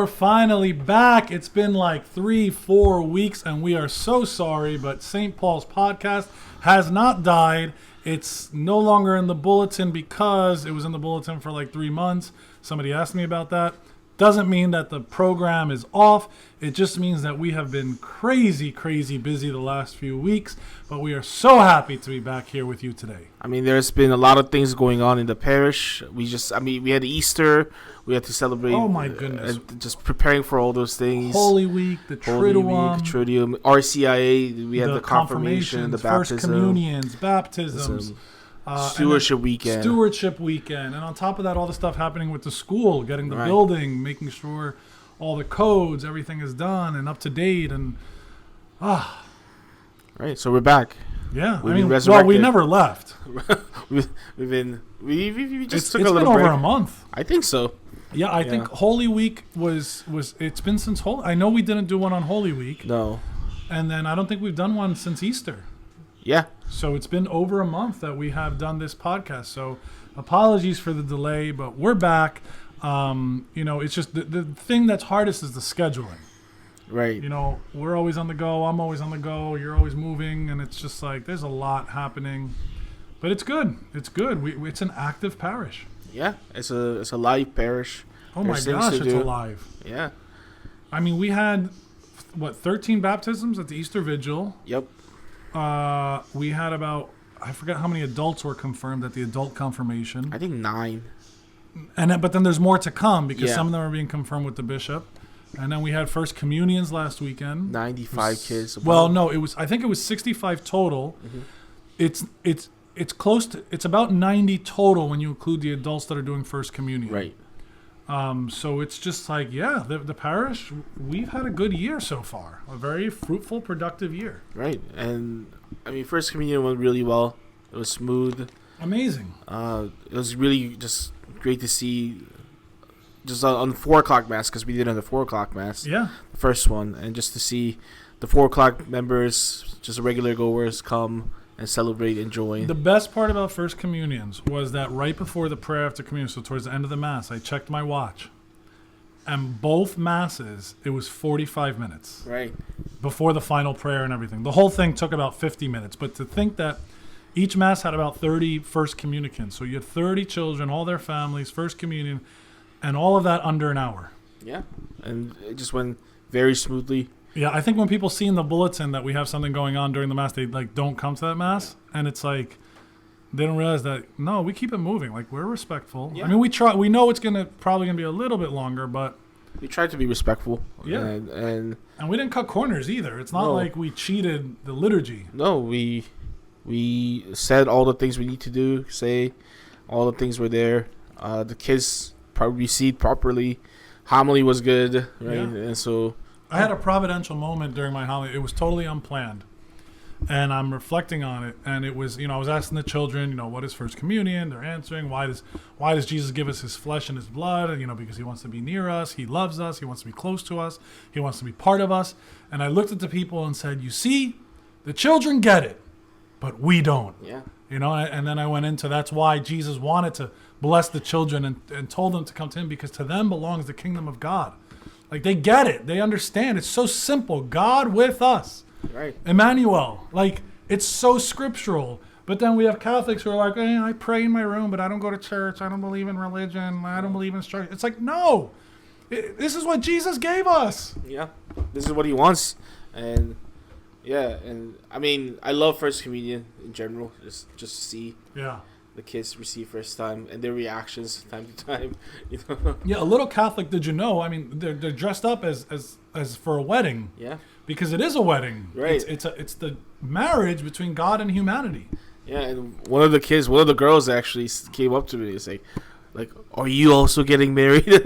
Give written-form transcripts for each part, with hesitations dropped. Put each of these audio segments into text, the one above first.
we're finally back. It's been like 3-4 weeks, and we are so sorry, but St. Paul's Podcast has not died. It's no longer in the bulletin because it was in the bulletin for like 3 months. Somebody asked me about that. Doesn't mean that the program is off. It just means that we have been crazy busy the last few weeks, but we are so happy to be back here with you today. I mean, there's been a lot of things going on in the parish. We had Easter. We had to celebrate. Oh my goodness. Just preparing for all those things. Holy Week, the Triduum, RCIA, we had the confirmation, the baptism. First communions, baptisms. Stewardship weekend. And on top of that, all the stuff happening with the school, getting the building, making sure all the codes, everything is done and up to date. And Right, so we're back. Yeah, we never left. we just took a little break. It's been over a month. I think so. Yeah, I think Holy Week was it's been since Holy. I know we didn't do one on Holy Week. No. And then I don't think we've done one since Easter. Yeah. So it's been over a month that we have done this podcast. So apologies for the delay, but we're back. It's just the thing that's hardest is the scheduling. Right. We're always on the go. I'm always on the go. You're always moving. And it's just like there's a lot happening. But it's good. It's good. It's an active parish. Yeah. It's a live parish. Oh, my gosh, it's alive. Yeah. I mean, we had, 13 baptisms at the Easter Vigil. Yep. We had I forget how many adults were confirmed at the adult confirmation. I think 9. But then there's more to come because some of them are being confirmed with the bishop. And then we had first communions last weekend. 95 kids. Well, no, I think it was 65 total. Mm-hmm. It's close to, it's about 90 total when you include the adults that are doing first communion. Right. So it's just like, the parish, we've had a good year so far. A very fruitful, productive year. Right. And, I mean, First Communion went really well. It was smooth. Amazing. It was really just great to see just on the 4 o'clock Mass, because we did on the 4 o'clock Mass. Yeah. The first one. And just to see the 4 o'clock members, just regular goers, come and celebrate and join. The best part about First Communions was that right before the prayer after communion, so towards the end of the Mass, I checked my watch. And both Masses, it was 45 minutes. Right. Before the final prayer and everything. The whole thing took about 50 minutes. But to think that each Mass had about 30 First Communicants. So you had 30 children, all their families, First Communion, and all of that under an hour. Yeah. And it just went very smoothly. Yeah, I think when people see in the bulletin that we have something going on during the Mass, they don't come to that Mass, and it's like they don't realize that no, we keep it moving. Like we're respectful. Yeah. I mean, we try. We know it's probably gonna be a little bit longer, but we tried to be respectful. Yeah, and we didn't cut corners either. It's not like we cheated the liturgy. No, we said all the things we need to say, all the things were there. The kids probably received properly. Homily was good, right? Yeah. And so. I had a providential moment during my homily. It was totally unplanned. And I'm reflecting on it. And it was, I was asking the children, what is First Communion? They're answering, why does Jesus give us his flesh and his blood? And, because he wants to be near us. He loves us. He wants to be close to us. He wants to be part of us. And I looked at the people and said, you see, the children get it, but we don't. Yeah. And then I went into, that's why Jesus wanted to bless the children and told them to come to him, because to them belongs the kingdom of God. Like, they get it. They understand. It's so simple. God with us. Right. Emmanuel. Like, it's so scriptural. But then we have Catholics who are like, I pray in my room, but I don't go to church. I don't believe in religion. I don't believe in structure. It's like, no. This is what Jesus gave us. Yeah. This is what he wants. And, yeah. And, I mean, I love First Communion in general. Just to see. Yeah. The kids receive first time and their reactions time to time, Yeah, a little Catholic, did you know? I mean, they're dressed up as for a wedding. Yeah. Because it is a wedding. Right. It's the marriage between God and humanity. Yeah, and one of the girls actually came up to me and say, like, are you also getting married?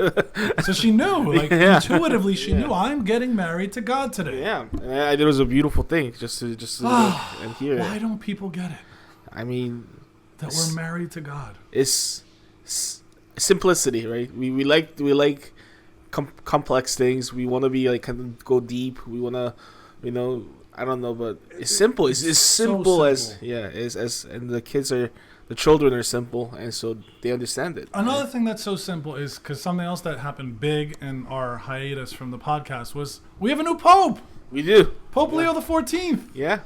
So she knew, intuitively she knew, I'm getting married to God today. Yeah, and it was a beautiful thing just to look and hear it. Why don't people get it? I mean, that we're married to God. It's simplicity, right? We like complex things. We want to be kind of go deep. We want to, I don't know, but it's simple. It's simple, so simple as and the kids are the children are simple, and so they understand it. Another thing that's so simple is because something else that happened big in our hiatus from the podcast was we have a new Pope. We do. Pope Leo the 14th. Yeah.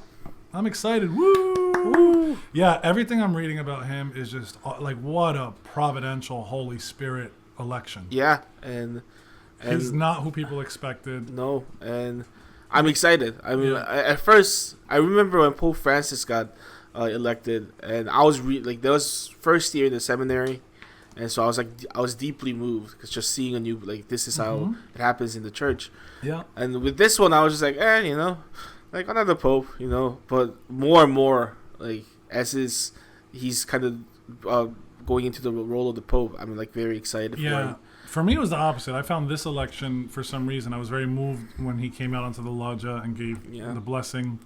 I'm excited. Woo! Yeah, everything I'm reading about him is just like what a providential Holy Spirit election. Yeah, and he's not who people expected. No, and I'm excited. I mean, Yeah. at first, I remember when Pope Francis got elected, and I was that was first year in the seminary, and so I was deeply moved because just seeing a new this is how it happens in the church. Yeah. And with this one, I was just like, like another pope, But more and more, he's kind of going into the role of the pope. I'm very excited for him. For me, it was the opposite. I found this election, for some reason, I was very moved when he came out onto the loggia and gave the blessing.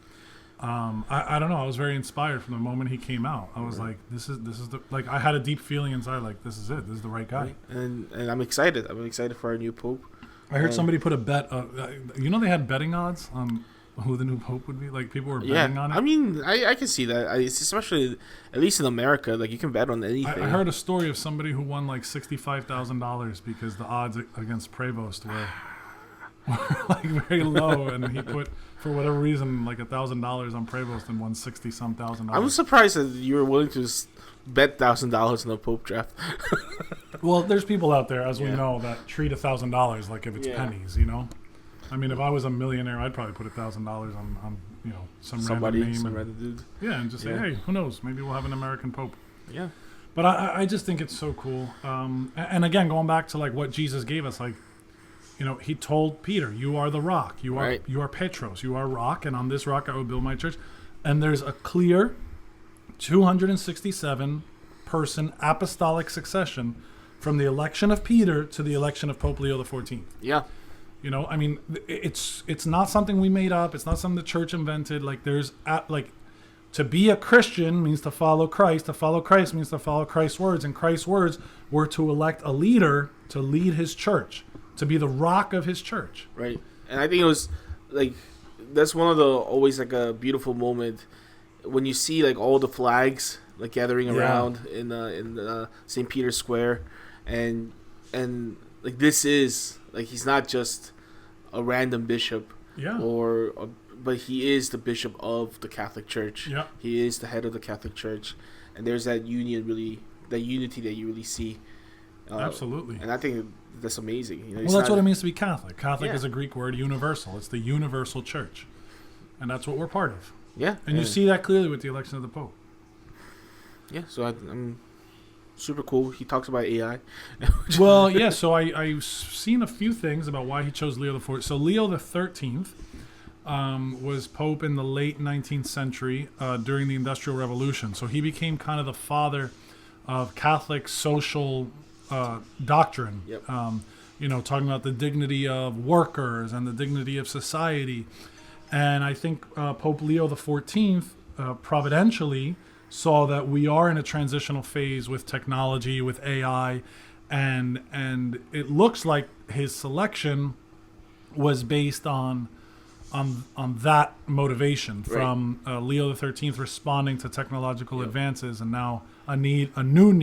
I don't know. I was very inspired from the moment he came out. I was like, this is the I had a deep feeling inside, like this is it. This is the right guy. And I'm excited. I'm excited for our new pope. I heard somebody put a bet. They had betting odds on who the new pope would be. Like people were betting on it. I mean, I can see that. It's especially at least in America, you can bet on anything. I heard a story of somebody who won $65,000 because the odds against Prevost were very low, and he put, for whatever reason, $1,000 on Prevost and won $60-some thousand. I'm surprised that you were willing to bet $1,000 in a Pope draft. Well, there's people out there, as we know, that treat $1,000 like if it's pennies. I mean, if I was a millionaire, I'd probably put $1,000 on Somebody, random name, some random dude. Yeah, and just say, hey, who knows? Maybe we'll have an American Pope. Yeah. But I just think it's so cool. And again, going back to what Jesus gave us, he told Peter, "You are the rock. You are Petros. You are rock, and on this rock I will build my church." And there's a clear 267 person apostolic succession from the election of Peter to the election of Pope Leo the 14th. Yeah. I mean, it's not something we made up. It's not something the church invented. To be a Christian means to follow Christ. To follow Christ means to follow Christ's words. And Christ's words were to elect a leader to lead his church, to be the rock of his church. Right. And I think it was that's one of the always a beautiful moment when you see all the flags gathering around in St. Peter's Square, and this is he's not just a random bishop, but he is the bishop of the Catholic Church. Yeah. He is the head of the Catholic Church, and there's that unity that you really see. Absolutely. And I think that's amazing. That's what it means to be Catholic. Catholic is a Greek word, universal. It's the universal church, and that's what we're part of. Yeah. And you see that clearly with the election of the Pope. Yeah. So I'm super cool. He talks about AI. Well, yeah. So I've seen a few things about why he chose Leo the 14th. So Leo the 13th was Pope in the late 19th century during the Industrial Revolution. So he became kind of the father of Catholic social doctrine. Yep. Talking about the dignity of workers and the dignity of society. And I think Pope Leo the 14th providentially saw that we are in a transitional phase with technology, with AI, and it looks like his selection was based on that motivation from Leo the 13th responding to technological advances, and now a renewed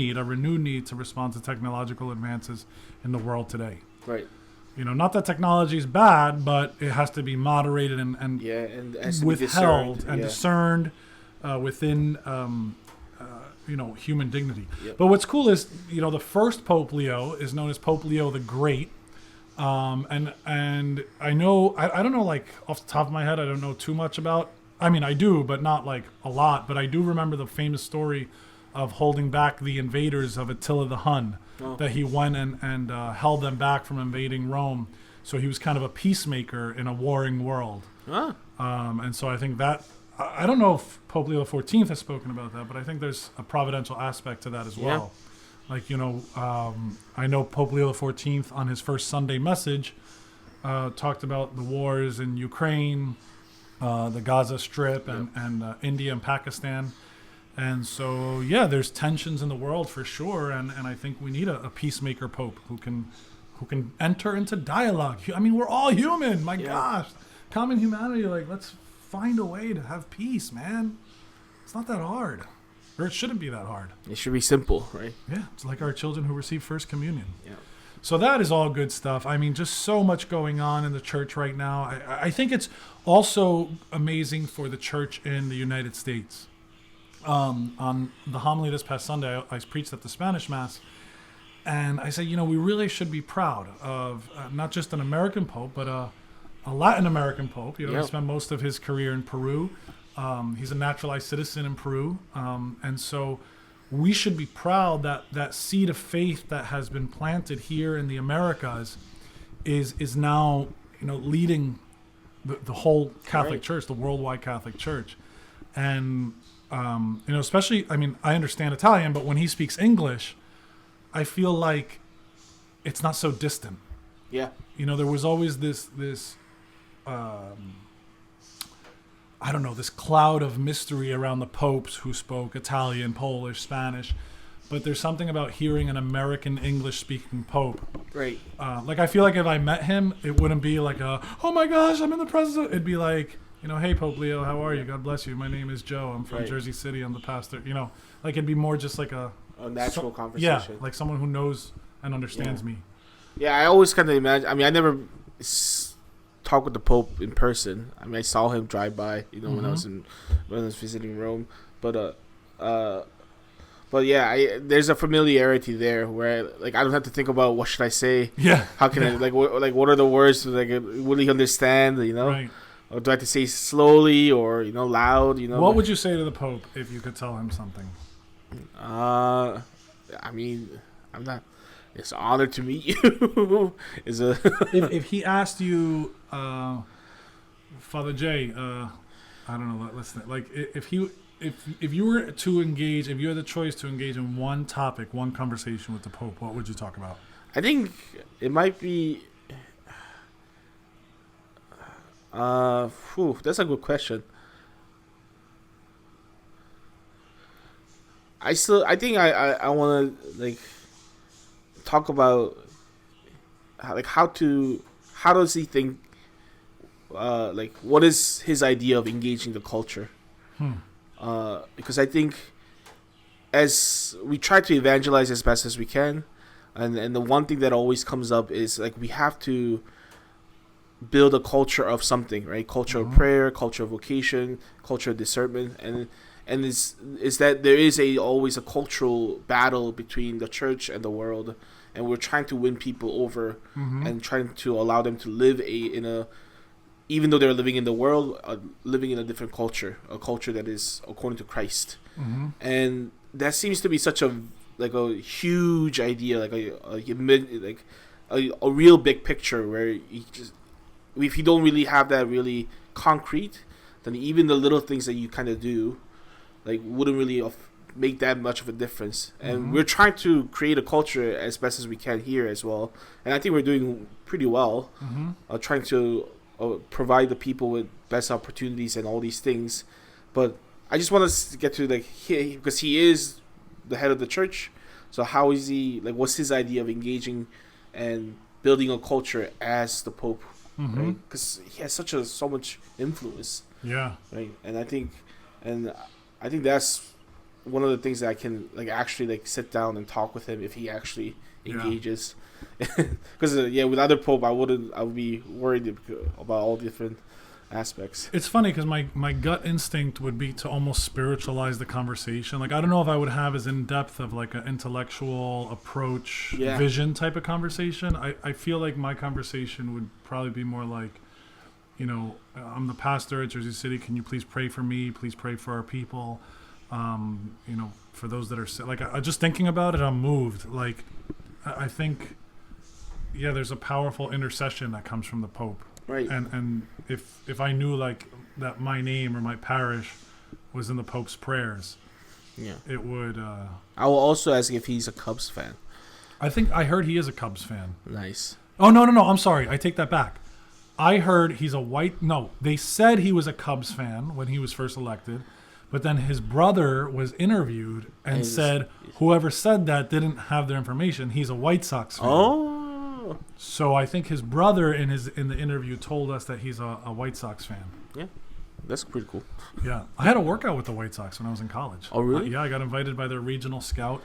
need to respond to technological advances in the world today. Right. Not that technology is bad, but it has to be moderated and withheld and discerned within human dignity. Yep. But what's cool is the first Pope Leo is known as Pope Leo the Great. And I know I don't know off the top of my head, I don't know too much about. I mean, I do, but not a lot. But I do remember the famous story of holding back the invaders of Attila the Hun. That he went and held them back from invading Rome. So he was kind of a peacemaker in a warring world. And so I think that I don't know if Pope Leo XIV has spoken about that, but I think there's a providential aspect to that as well. I know Pope Leo XIV on his first Sunday message talked about the wars in Ukraine, the Gaza Strip, and India and Pakistan. And so, there's tensions in the world for sure, and I think we need a peacemaker pope who can enter into dialogue. I mean, we're all human. My gosh, common humanity. Let's find a way to have peace, man. It's not that hard. Or it shouldn't be that hard. It should be simple, right? Yeah, it's like our children who receive First Communion. Yeah. So that is all good stuff. I mean, just so much going on in the church right now. I think it's also amazing for the church in the United States. On the homily this past Sunday, I preached at the Spanish Mass. And I said, we really should be proud of not just an American Pope, but a Latin American Pope. He spent most of his career in Peru. He's a naturalized citizen in Peru. And so we should be proud that that seed of faith that has been planted here in the Americas is now, leading the whole Catholic Church, the worldwide Catholic Church. And, especially, I understand Italian, but when he speaks English, I feel like it's not so distant. Yeah. There was always this cloud of mystery around the popes who spoke Italian, Polish, Spanish. But there's something about hearing an American English-speaking pope. Right. I feel like if I met him, it wouldn't be like oh my gosh, I'm in the presence of... It'd be like, hey, Pope Leo, how are you? God bless you. My name is Joe. I'm from Jersey City. I'm the pastor. It'd be more just like a natural conversation. Yeah, like someone who knows and understands me. Yeah, I always kind of imagine. I never talked with the Pope in person. I saw him drive by, when I was visiting Rome. But yeah, there's a familiarity there where I don't have to think about what should I say. Yeah. How can I what are the words will he understand? Right. Or do I have to say slowly or loud? What would you say to the Pope if you could tell him something? I'm not. It's an honor to meet you. if he asked you, Father Jay, I don't know. Let's think. If you were to engage, if you had the choice to engage in one topic, one conversation with the Pope, what would you talk about? I think it might be. That's a good question. I think I want to talk about how does he think what is his idea of engaging the culture? Because I think as we try to evangelize as best as we can, and the one thing that always comes up is we have to build a culture of something, right? Culture of prayer, culture of vocation, culture of discernment, and is that there is always a cultural battle between the church and the world, and we're trying to win people over and trying to allow them to live even though they're living in the world, living in a different culture, a culture that is according to Christ, and that seems to be such a huge idea, a real big picture where if you don't really have that really concrete, then even the little things that you kind of do wouldn't really make that much of a difference. And we're trying to create a culture as best as we can here as well, and I think we're doing pretty well, trying to provide the people with best opportunities and all these things. But I just want to get to because he is the head of the church, so how is he what's his idea of engaging and building a culture as the Pope, right? Because he has so much influence, right? And I think that's one of the things that I can actually sit down and talk with him if he actually engages. Because with other Pope I would be worried about all different aspects. It's funny because my gut instinct would be to almost spiritualize the conversation. I don't know if I would have as in depth of an intellectual approach, vision type of conversation. I feel like my conversation would probably be more I'm the pastor at Jersey City. Can you please pray for me? Please pray for our people. For those that are sick. Just thinking about it, I'm moved. I think, there's a powerful intercession that comes from the Pope. Right. And if I knew that my name or my parish was in the Pope's prayers, it would. I will also ask if he's a Cubs fan. I heard he is a Cubs fan. Nice. Oh no! I'm sorry. I take that back. I heard he's a white. No, they said he was a Cubs fan when he was first elected. But then his brother was interviewed and said whoever said that didn't have their information. He's a White Sox fan. Oh. So I think his brother in the interview told us that he's a White Sox fan. Yeah. That's pretty cool. Yeah, I had a workout with the White Sox when I was in college. Oh, really? Yeah, I got invited by their regional scout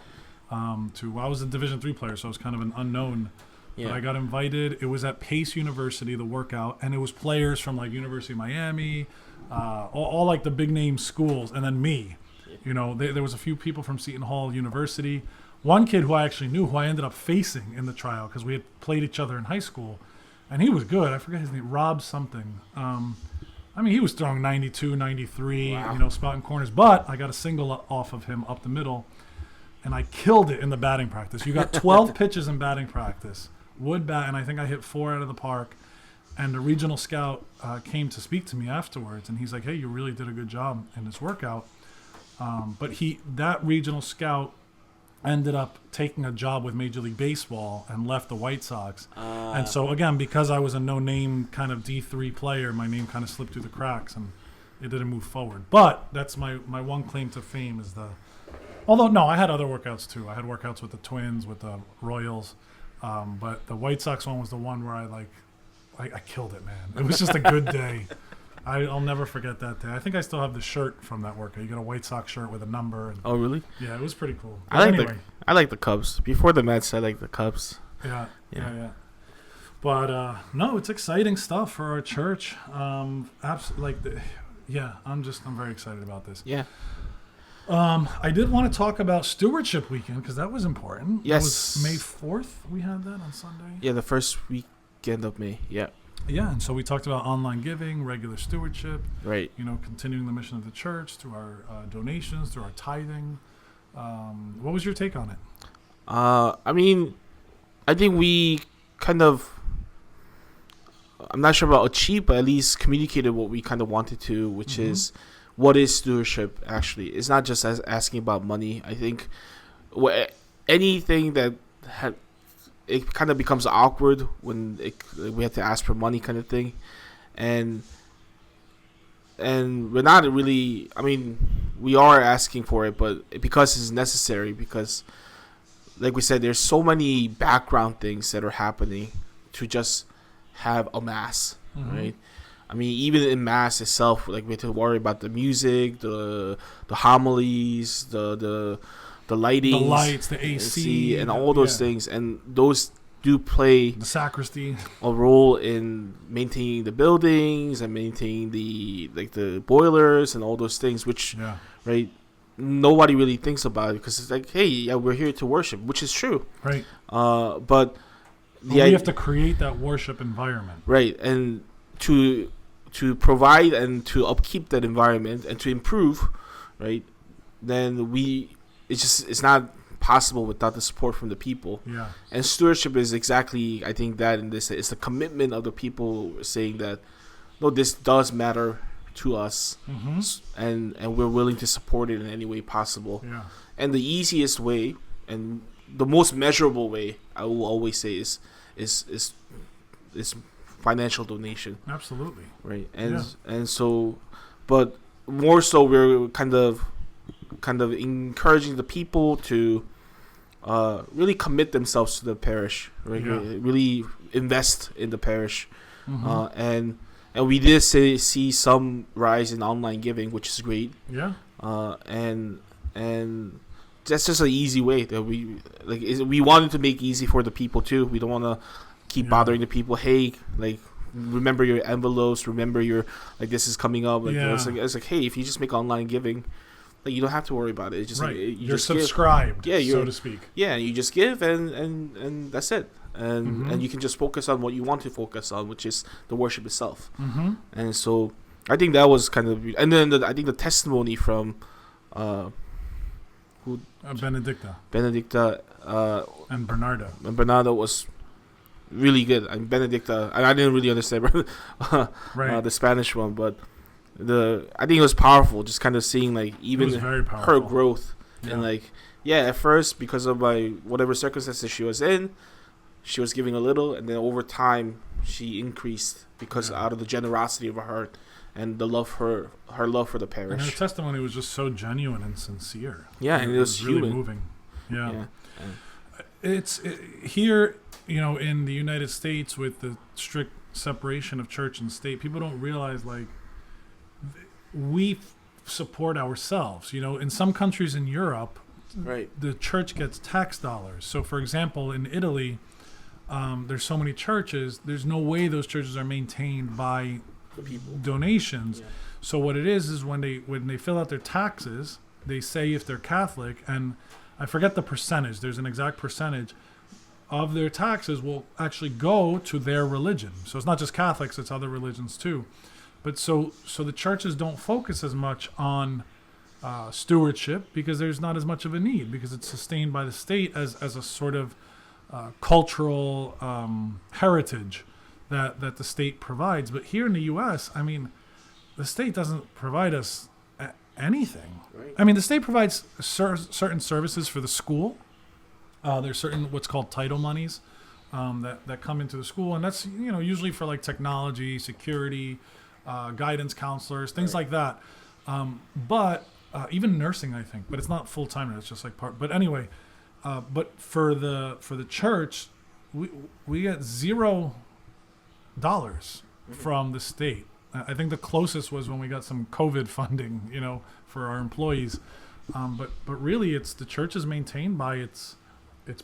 I was a Division III player, so I was kind of an unknown. Yeah. But I got invited. It was at Pace University, the workout, and it was players from like University of Miami, all like the big name schools, and then me. You know, there was a few people from Seton Hall University. One kid who I actually knew, who I ended up facing in the trial because we had played each other in high school, and he was good. I forget his name, Rob something. I mean, he was throwing 92, 93, Wow. you know, spotting corners. But I got a single off of him up the middle, and I killed it in the batting practice. You got 12 pitches in batting practice, wood bat, and I think I hit 4 out of the park. And the regional scout came to speak to me afterwards, and he's like, "Hey, you really did a good job in this workout." But that regional scout ended up taking a job with Major League Baseball and left the White Sox. And so, again, because I was a no-name kind of D3 player, my name kind of slipped through the cracks, and it didn't move forward. But that's my one claim to fame is the... Although, no, I had other workouts, too. I had workouts with the Twins, with the Royals. But the White Sox one was the one where I killed it, man. It was just a good day. I'll never forget that day. I think I still have the shirt from that workout. You got a White Sox shirt with a number. And, Oh, really? yeah, it was pretty cool. I like anyway, I like the Cubs. Before the Mets, I like the Cubs. yeah. But no, it's exciting stuff for our church. Absolutely, I'm very excited about this. Yeah. I did want to talk about Stewardship Weekend because that was important. Yes. It was May 4th. We had that on Sunday. Yeah, the first weekend of May. Yeah. Yeah, and so we talked about online giving, regular stewardship, Right. you know, continuing the mission of the church through our donations, through our tithing. What was your take on it? I mean, I think we kind of, I'm not sure about achieve, but at least communicated what we kind of wanted to, which is what is stewardship actually. It's not just asking about money. I think anything that it kind of becomes awkward when we have to ask for money kind of thing. And we're not really, I mean, we are asking for it, but because it's necessary, because like we said, there's so many background things that are happening to just have a mass, right? I mean, even in mass itself, like we have to worry about the music, the homilies, the lighting, The lights, the AC, and all those things, and those do play the sacristy, a role in maintaining the buildings and maintaining the boilers and all those things, which right, nobody really thinks about it because it's like, hey, yeah, we're here to worship, which is true, right? But we have to create that worship environment, right, and to provide and to upkeep that environment and to improve, right, then it's not possible without the support from the people. Yeah. And stewardship is exactly, I think, that in this, it's the commitment of the people saying that, no, this does matter to us, and we're willing to support it in any way possible. Yeah. And the easiest way and the most measurable way, I will always say, is financial donation. Absolutely. Right. And so, but more so, we're kind of encouraging the people to really commit themselves to the parish, right? Yeah. Really invest in the parish, and we did see some rise in online giving, which is great. Yeah. And that's just an easy way that we wanted to make easy for the people too. We don't want to keep bothering the people. Hey, like, remember your envelopes. Remember your, like, this is coming up. Like, it's like, hey, if you just make online giving, like, you don't have to worry about it. It's just right. like, you're just subscribed, so to speak. Yeah, you just give and that's it. And you can just focus on what you want to focus on, which is the worship itself. And so I think that was kind of, and then I think the testimony from Benedicta and Bernardo. And Bernardo was really good. And Benedicta, I didn't really understand the Spanish one, but I think it was powerful, just kind of seeing, like, even her growth. And, like, at first, because of whatever circumstances she was in, she was giving a little, and then over time she increased because out of the generosity of her heart and the love her love for the parish. And her testimony was just so genuine and sincere. Yeah, and it was really human. moving. Yeah. It's here, you know, in the United States with the strict separation of church and state, people don't realize, like, support ourselves. You know, in some countries in Europe, Right. the church gets tax dollars. So, for example, in Italy, there's so many churches. There's no way those churches are maintained by The people. donations. Yeah. So what it is when they fill out their taxes, they say if they're Catholic, and I forget the percentage. There's an exact percentage of their taxes will actually go to their religion. So it's not just Catholics; it's other religions too. But so the churches don't focus as much on stewardship because there's not as much of a need because it's sustained by the state as a sort of cultural heritage that the state provides. But here in the U.S., I mean, the state doesn't provide us anything. Right. I mean, the state provides certain services for the school. There's certain what's called title monies that come into the school, and that's usually for like technology, security, guidance counselors, things like that. But even nursing, I think, but it's not full time. It's just like part. But anyway, but for the church, we get $0 from the state. I think the closest was when we got some COVID funding, for our employees. But really, it's the church is maintained by its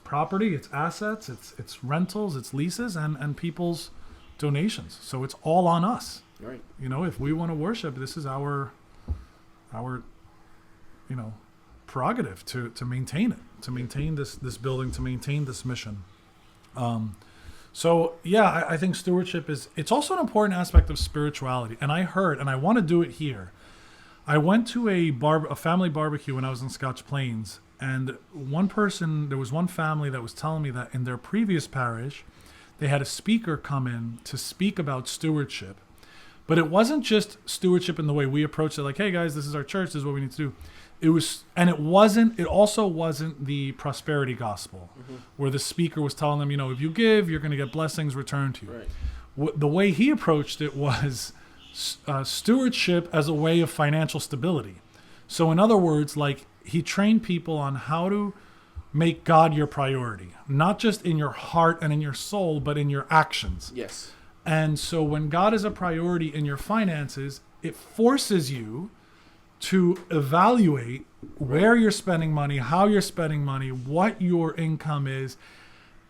property, its assets, its rentals, its leases, and people's donations. So it's all on us. Right. If we want to worship, this is our prerogative to maintain it, to maintain this building, to maintain this mission. So yeah, I think stewardship it's also an important aspect of spirituality. And I heard, and I want to do it here. I went to a family barbecue when I was in Scotch Plains, and there was one family that was telling me that in their previous parish, they had a speaker come in to speak about stewardship. But it wasn't just stewardship in the way we approach it, like, hey guys, this is our church, this is what we need to do. It also wasn't the prosperity gospel, where the speaker was telling them, if you give, you're going to get blessings returned to you. Right. The way he approached it was stewardship as a way of financial stability. So in other words, like, he trained people on how to make God your priority, not just in your heart and in your soul, but in your actions. Yes. And so when God is a priority in your finances, it forces you to evaluate where you're spending money, how you're spending money, what your income is.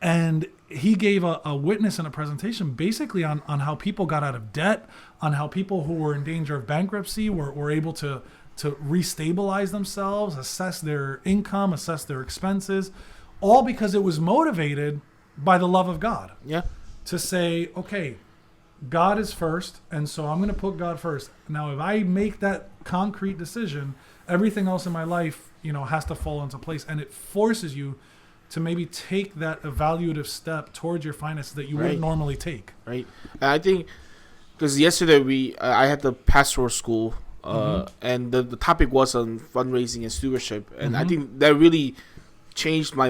And he gave a witness and a presentation basically on how people got out of debt, on how people who were in danger of bankruptcy were able to restabilize themselves, assess their income, assess their expenses, all because it was motivated by the love of God. Yeah. To say, okay, God is first, and so I'm going to put God first. Now, if I make that concrete decision, everything else in my life, has to fall into place, and it forces you to maybe take that evaluative step towards your finances that you wouldn't normally take. Right. And I think because yesterday I had the pastoral school, and the topic was on fundraising and stewardship, and I think that really changed my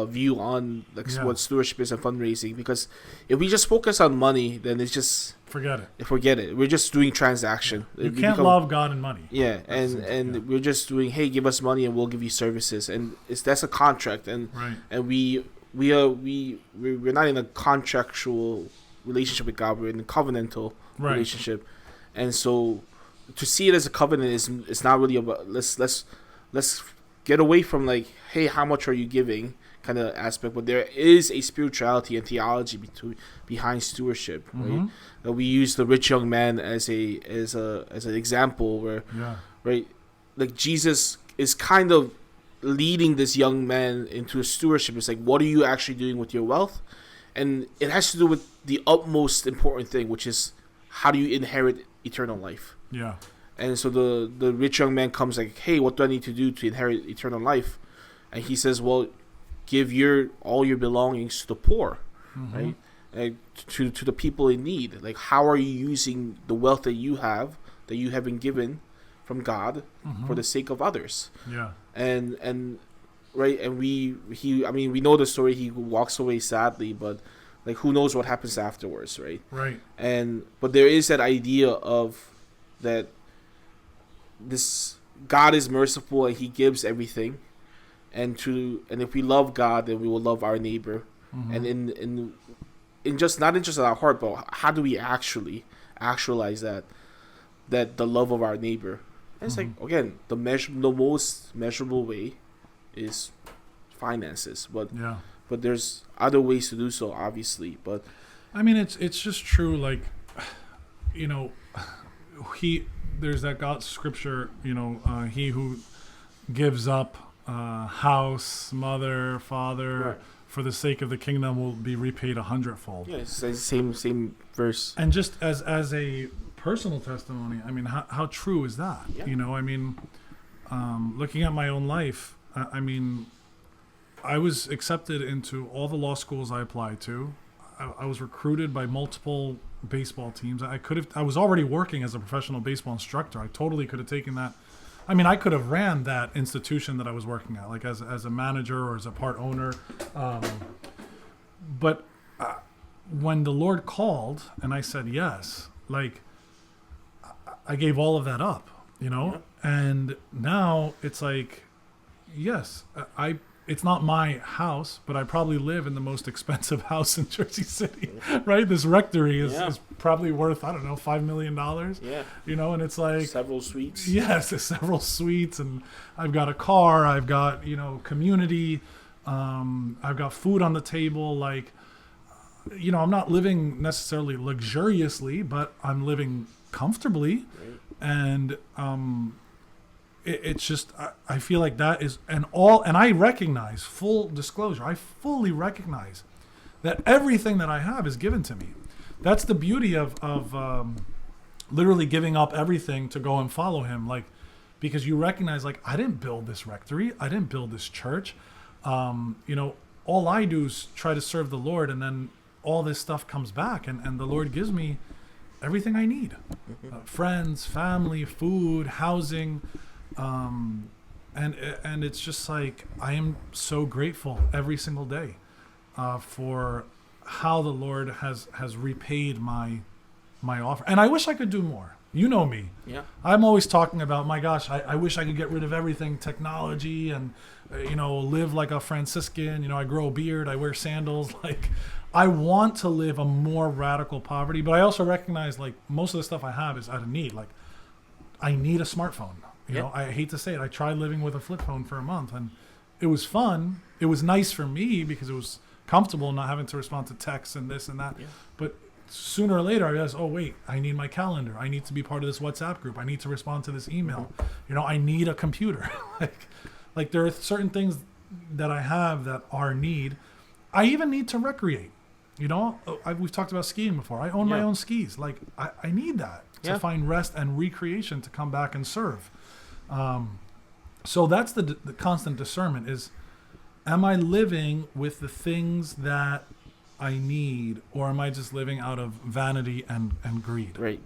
view on what stewardship is and fundraising. Because if we just focus on money, then it's just forget it. We're just doing transaction. You can't love God and money. Yeah, and we're just doing, hey, give us money and we'll give you services, and that's a contract, and we're not in a contractual relationship with God. We're in a covenantal relationship, and so to see it as a covenant is not really about let's get away from like, hey, how much are you giving kind of aspect, but there is a spirituality and theology behind stewardship. Right? We use the rich young man as an example where right, like Jesus is kind of leading this young man into a stewardship. It's like, what are you actually doing with your wealth? And it has to do with the utmost important thing, which is how do you inherit eternal life? Yeah. And so the rich young man comes like, hey, what do I need to do to inherit eternal life? And he says, well, give all your belongings to the poor, right? To the people in need. Like, how are you using the wealth that you have been given from God for the sake of others? Yeah. And right, and we know the story. He walks away sadly, but like, who knows what happens afterwards, right? Right. But there is that idea of that this God is merciful and he gives everything, and if we love God, then we will love our neighbor, and in just not just in our heart, but how do we actually actualize that? that the love of our neighbor. And it's like, again, the most measurable way is finances, but Yeah. but there's other ways to do so, obviously. But I mean, it's just true. Like, you know, there's that God scripture. You know, he who gives up house, mother, father Right. for the sake of the kingdom will be repaid 100-fold. yeah, it's the same verse. And just as a personal testimony, I mean, how true is that? Yeah. You know, I mean, looking at my own life, I mean, I was accepted into all the law schools I applied to. I was recruited by multiple baseball teams. I was already working as a professional baseball instructor. I totally could have taken that. I mean, I could have ran that institution that I was working at, like as a manager or as a part owner. But when the Lord called and I said yes, like I gave all of that up, you know? And now it's like, yes, it's not my house, but I probably live in the most expensive house in Jersey City, right? This rectory is probably worth, I don't know, $5 million, Yeah, you know? And it's like, several suites. yes, there's several suites, and I've got a car, I've got, you know, community, I've got food on the table. Like, you know, I'm not living necessarily luxuriously, but I'm living comfortably. Right. And it's just, I feel like that is, and I recognize, full disclosure, I fully recognize that everything that I have is given to me. That's the beauty of literally giving up everything to go and follow him. Like, because you recognize, like, I didn't build this rectory. I didn't build this church. You know, all I do is try to serve the Lord, and then all this stuff comes back, and the Lord gives me everything I need. Friends, family, food, housing. And it's just like, I am so grateful every single day for how the Lord has repaid my offer. And I wish I could do more. You know me. Yeah. I'm always talking about, my gosh, I wish I could get rid of everything, technology, and, you know, live like a Franciscan. You know, I grow a beard, I wear sandals. Like, I want to live a more radical poverty, but I also recognize, like, most of the stuff I have is out of need. Like, I need a smartphone. You know, I hate to say it. I tried living with a flip phone for a month, and it was fun. It was nice for me because it was comfortable not having to respond to texts and this and that. Yeah. But sooner or later, I realized, oh, wait, I need my calendar. I need to be part of this WhatsApp group. I need to respond to this email. You know, I need a computer. like there are certain things that I have that are need. I even need to recreate. You know, we've talked about skiing before. I own my own skis. Like, I need that to find rest and recreation to come back and serve. So that's the constant discernment is, am I living with the things that I need, or am I just living out of vanity and greed? Right.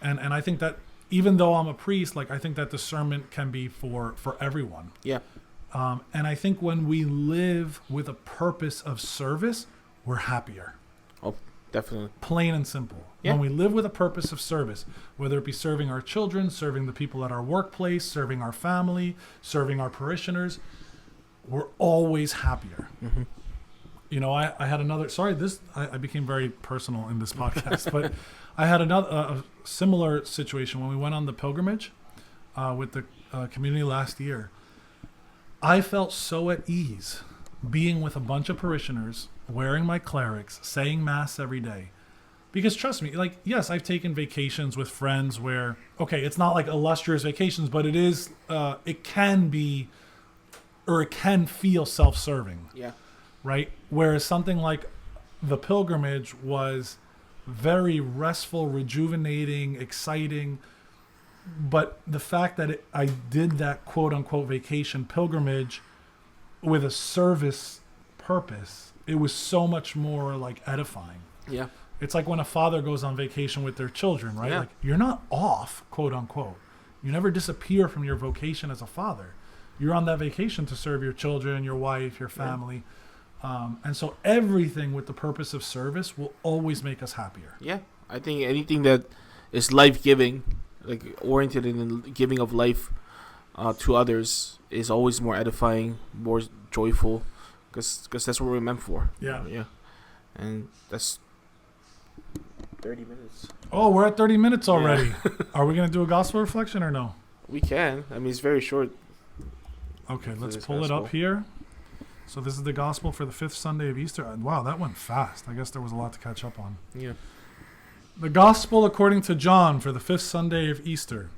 And I think that even though I'm a priest, like, I think that discernment can be for everyone. Yeah. And I think when we live with a purpose of service, we're happier. Oh, definitely. Plain and simple. Yeah. When we live with a purpose of service, whether it be serving our children, serving the people at our workplace, serving our family, serving our parishioners, we're always happier. Mm-hmm. You know, I had another, sorry, I became very personal in this podcast, but I had a similar situation when we went on the pilgrimage with the community last year. I felt so at ease being with a bunch of parishioners, wearing my clerics, saying mass every day. Because trust me, like, yes, I've taken vacations with friends where, okay, it's not like illustrious vacations, but it is, it can be, or it can feel self-serving. Yeah. Right? Whereas something like the pilgrimage was very restful, rejuvenating, exciting. But the fact that I did that quote-unquote vacation pilgrimage with a service purpose, it was so much more, like, edifying. Yeah. It's like when a father goes on vacation with their children, right? Yeah. Like, you're not off, quote unquote. You never disappear from your vocation as a father. You're on that vacation to serve your children, your wife, your family. And so everything with the purpose of service will always make us happier. Yeah. I think anything that is life-giving, like oriented in the giving of life to others, is always more edifying, more joyful, because that's what we're meant for. Yeah. Yeah. And that's 30 minutes. Oh, we're at 30 minutes already. Are we going to do a gospel reflection or no? We can. I mean, it's very short. Okay, let's pull it up here. So this is the gospel for the 5th Sunday of Easter. Wow, that went fast. I guess there was a lot to catch up on. Yeah. The gospel according to John for the 5th Sunday of Easter.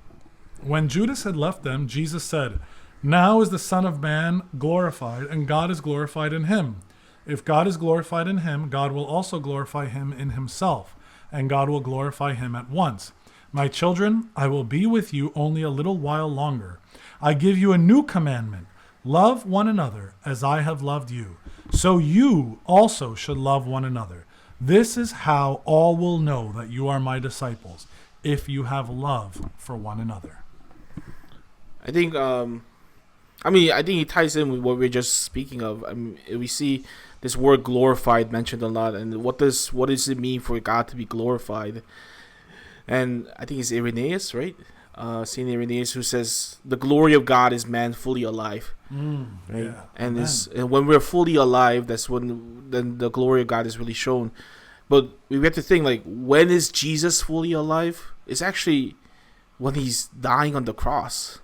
When Judas had left them, Jesus said, "Now is the Son of Man glorified, and God is glorified in him. If God is glorified in him, God will also glorify him in himself, and God will glorify him at once. My children, I will be with you only a little while longer. I give you a new commandment. Love one another as I have loved you. So you also should love one another. This is how all will know that you are my disciples, if you have love for one another." I think, I think it ties in with what we are just speaking of. I mean, we see this word glorified mentioned a lot, and what does it mean for God to be glorified? And I think it's Irenaeus, right? Saint Irenaeus, who says the glory of God is man fully alive. Right? Yeah. And when we're fully alive, that's when then the glory of God is really shown. But we have to think, like, when is Jesus fully alive? It's actually when he's dying on the cross.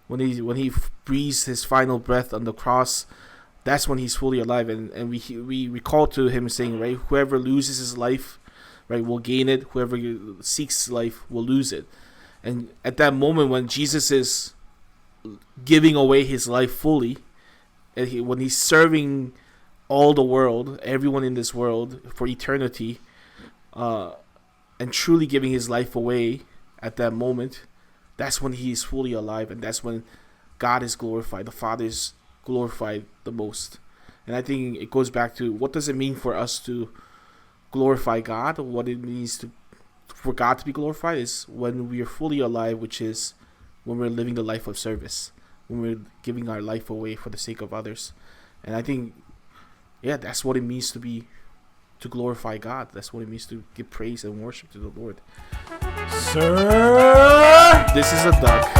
When he breathes his final breath on the cross, that's when he's fully alive. And we recall to him saying, right, whoever loses his life, right, will gain it. Whoever seeks life will lose it. And at that moment when Jesus is giving away his life fully, and when he's serving all the world, everyone in this world for eternity, and truly giving his life away at that moment, that's when he is fully alive, and that's when God is glorified. The Father is glorified the most. And I think it goes back to, what does it mean for us to glorify God? What it means for God to be glorified is when we are fully alive, which is when we're living the life of service, when we're giving our life away for the sake of others. And I think, yeah, that's what it means to glorify God. That's what it means to give praise and worship to the Lord. Sir, this is a duck.